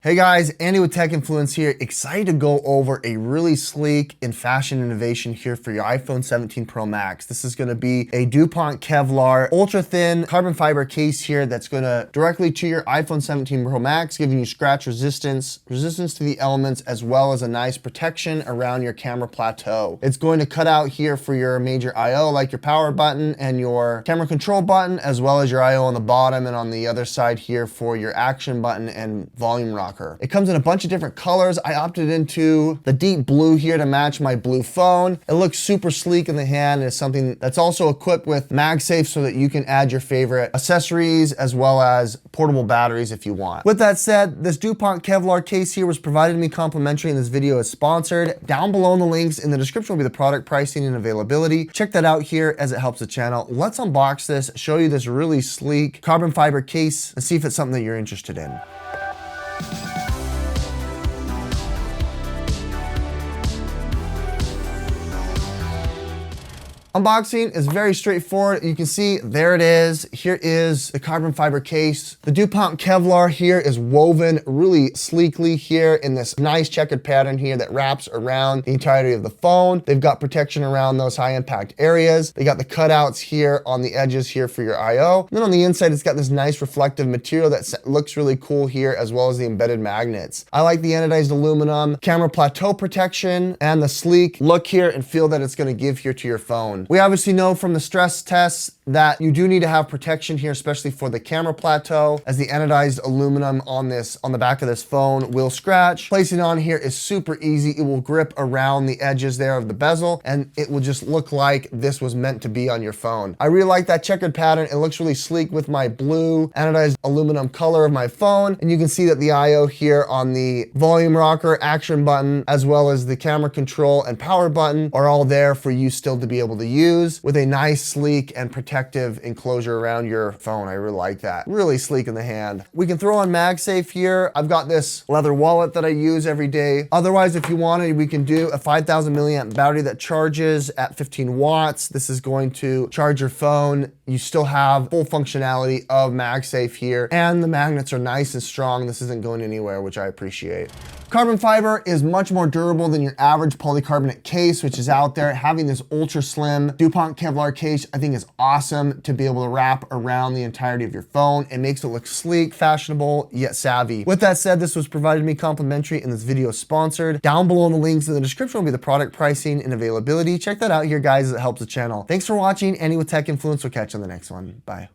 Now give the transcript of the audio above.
Hey guys, Andy with Tech Influence here. Excited to go over a really sleek and fashion innovation here for your iPhone 17 Pro Max. This is gonna be a DuPont Kevlar ultra thin carbon fiber case here that's gonna directly to your iPhone 17 Pro Max, giving you scratch resistance to the elements, as well as a nice protection around your camera plateau. It's going to cut out here for your major IO, like your power button and your camera control button, as well as your IO on the bottom, and on the other side here for your action button and volume rocker. It comes in a bunch of different colors. I opted into the deep blue here to match my blue phone. It looks super sleek in the hand, and it's something that's also equipped with MagSafe so that you can add your favorite accessories as well as portable batteries if you want. With that said, this DuPont Kevlar case here was provided to me complimentary, and this video is sponsored. Down below in the links in the description will be the product pricing and availability. Check that out here as it helps the channel. Let's unbox this, show you this really sleek carbon fiber case, and see if it's something that you're interested in. Unboxing is very straightforward. You can see there it is. Here is the carbon fiber case. The DuPont Kevlar here is woven really sleekly here in this nice checkered pattern here that wraps around the entirety of the phone. They've got protection around those high impact areas. They got the cutouts here on the edges here for your IO. And then on the inside, it's got this nice reflective material that looks really cool here, as well as the embedded magnets. I like the anodized aluminum, camera plateau protection, and the sleek look here and feel that it's gonna give here to your phone. We obviously know from the stress tests that you do need to have protection here, especially for the camera plateau, as the anodized aluminum on the back of this phone will scratch. Placing it on here is super easy. It will grip around the edges there of the bezel, and it will just look like this was meant to be on your phone. I really like that checkered pattern. It looks really sleek with my blue anodized aluminum color of my phone, and you can see that the IO here on the volume rocker, action button, as well as the camera control and power button are all there for you still to be able to use, with a nice, sleek, and protective enclosure around your phone. I really like that. Really sleek in the hand. We can throw on MagSafe here. I've got this leather wallet that I use every day. Otherwise, if you wanted, we can do a 5,000 milliamp battery that charges at 15 watts. This is going to charge your phone. You still have full functionality of MagSafe here, and the magnets are nice and strong. This isn't going anywhere, which I appreciate. Carbon fiber is much more durable than your average polycarbonate case, which is out there. Having this ultra slim DuPont Kevlar case, I think, is awesome to be able to wrap around the entirety of your phone. It makes it look sleek, fashionable, yet savvy. With that said, this was provided to me complimentary, and this video is sponsored. Down below in the links in the description will be the product pricing and availability. Check that out here, guys, as it helps the channel. Thanks for watching. Andy with Tech Influence. We'll catch you on the next one. Bye.